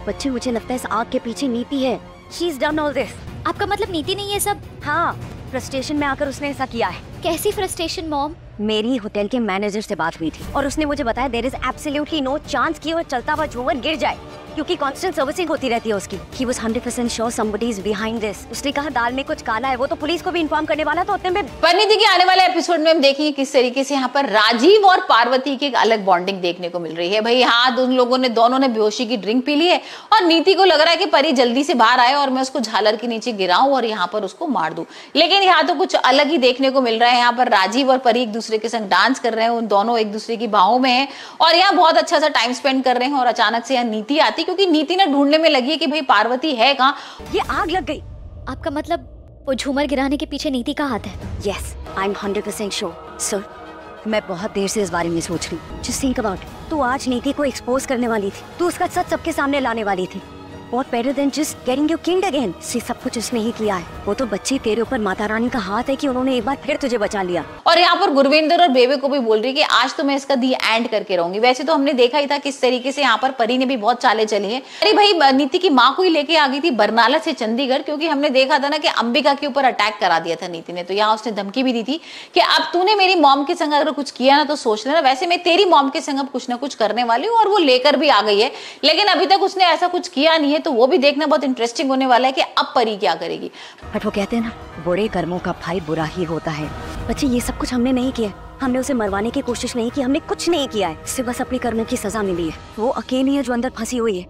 बच्चे मुझे लगता है इस आग के पीछे नीति है। She is done all this. आपका मतलब नीति नहीं है सब? हाँ, फ्रस्ट्रेशन में आकर उसने ऐसा किया है। कैसी फ्रस्ट्रेशन मॉम? मेरी होटल के मैनेजर से बात हुई थी और उसने मुझे बताया there is absolutely no chance कि वो चलता हुआ झूमर गिर जाए, क्योंकि कांस्टेंट सर्विसिंग होती रहती है उसकी। He was 100% sure somebody is behind this। उसने कहा दाल में कुछ काला है, वो तो पुलिस को भी इन्फॉर्म करने वाला था उतने में। परिणीति के आने वाले एपिसोड में हम देखेंगे किस तरीके से यहाँ पर राजीव और पार्वती की एक अलग बॉन्डिंग देखने को मिल रही है। भाई हाँ, दोनों ने बेहोशी की ड्रिंक पी ली है और नीति को लग रहा है कि परी जल्दी से बाहर आए और मैं उसको झालर के नीचे गिराऊं और यहाँ पर उसको मार दूं। लेकिन यहाँ तो कुछ अलग ही देखने को मिल रहा है। यहाँ पर राजीव और परी एक दूसरे के संग डांस कर रहे हैं, उन दोनों एक दूसरे की बाहों में हैं और यहाँ बहुत अच्छा सा टाइम स्पेंड कर रहे हैं। और अचानक से यहाँ नीति आती, क्योंकि नीति ने ढूंढने में लगी है कि भाई पार्वती है कहाँ। ये आग लग गई। आपका मतलब वो झूमर गिराने के पीछे नीति का हाथ है? Yes, I am 100% sure sir. मैं बहुत देर से इस बारे में सोच रही हूँ। जस्ट थिंक अबाउट, तू आज नीति को एक्सपोज करने वाली थी, तू उसका सच सबके सामने लाने वाली थी। What better than just getting you killed again? ये सब कुछ उसने ही किया है। वो तो बच्ची तेरे ऊपर माता रानी का हाथ है कि उन्होंने एक बार फिर तुझे बचा लिया। और यहाँ पर गुरविंदर और बेबे को भी बोल रही है कि आज तो मैं इसका दी एंड करके रहूंगी। वैसे तो हमने देखा ही था किस तरीके से यहाँ पर परी ने भी बहुत चाले चली है। अरे भाई, नीति की माँ को ही लेके आ गई थी बरनाला से चंडीगढ़, क्योंकि हमने देखा था ना कि अंबिका के ऊपर अटैक करा दिया था नीति ने। तो यहाँ उसने धमकी भी दी थी कि अब तूने मेरी मॉम के संग अगर कुछ किया ना तो सोच लेना, वैसे मैं तेरी मॉम के संग अब कुछ ना कुछ करने वाली हूँ। और वो लेकर भी आ गई है, लेकिन अभी तक उसने ऐसा कुछ किया नहीं है। तो वो भी देखना इंटरेस्टिंग होने वाला है कि अब परी क्या करेगी। बट वो कहते हैं ना, बुरे कर्मों का फल बुरा ही होता है। बच्चे, ये सब कुछ हमने नहीं किया। हमने उसे मरवाने की कोशिश नहीं की, हमने कुछ नहीं किया है। उसे बस अपने कर्मों की सजा मिली है। वो अकेली है जो अंदर फंसी हुई है।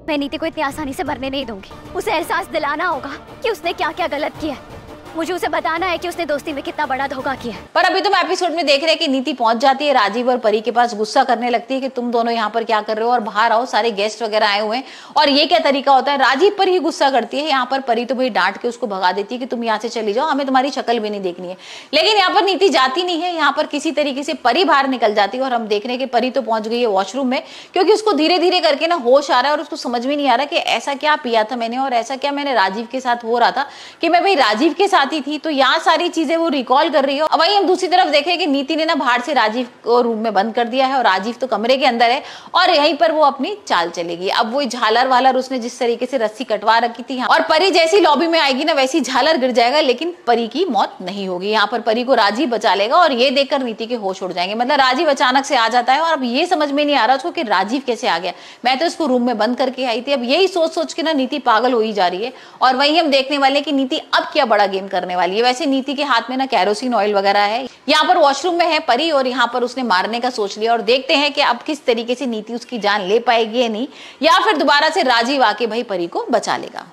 मैं नीति को इतनी आसानी से मरने नहीं दूंगी। उसे एहसास दिलाना होगा कि उसने क्या क्या गलत किया है। मुझे उसे बताना है कि उसने दोस्ती में कितना बड़ा धोखा किया है। पर अभी तुम एपिसोड में देख रहे हैं कि नीति पहुंच जाती है राजीव और परी के पास, गुस्सा करने लगती है कि तुम दोनों यहाँ पर क्या कर रहे हो और बाहर आओ, सारे गेस्ट वगैरह आए हुए हैं। और ये क्या तरीका होता है, राजीव पर ही गुस्सा करती है। यहाँ पर परी तो भाई डांट के उसको भगा देती है कि तुम यहाँ से चली जाओ, हमें तुम्हारी शक्ल भी नहीं देखनी है। लेकिन यहाँ पर नीति जाती नहीं है। यहाँ पर किसी तरीके से परी बाहर निकल जाती है और हम देख रहे हैं कि परी तो पहुंच गई है वॉशरूम में, क्योंकि उसको धीरे धीरे करके ना होश आ रहा है और उसको समझ में नहीं आ रहा कि ऐसा क्या पिया था मैंने और ऐसा क्या मैंने राजीव के साथ हो रहा था कि मैं भाई राजीव के साथ ही थी। तो यहाँ सारी चीजें वो रिकॉल कर रही है। अब वहीं हम दूसरी तरफ देखें कि नीति ने ना बाहर से राजीव को रूम में बंद कर दिया है और राजीव तो कमरे के अंदर है और यहीं पर वो अपनी चाल चलेगी। अब वो झालर वालर उसने जिस तरीके से रस्सी कटवा रखी थी और परी जैसी लॉबी में आएगी ना वैसी झालर गिर जाएगा, लेकिन परी की मौत नहीं होगी। यहाँ पर परी को राजीव बचा लेगा और ये देखकर नीति के होश उड़ जाएंगे। मतलब राजीव अचानक से आ जाता है और अब ये समझ में नहीं आ रहा उसको कि राजीव कैसे आ गया, मैं तो इसको रूम में बंद करके आई थी। अब यही सोच सोच के ना नीति पागल हो ही जा रही है। और वहीं हम देखने वाले कि नीति अब क्या बड़ा गेम करने वाली है। वैसे नीति के हाथ में ना कैरोसिन ऑयल वगैरह है। यहाँ पर वॉशरूम में है परी और यहाँ पर उसने मारने का सोच लिया और देखते हैं कि अब किस तरीके से नीति उसकी जान ले पाएगी या नहीं, या फिर दोबारा से राजीव आके भाई परी को बचा लेगा।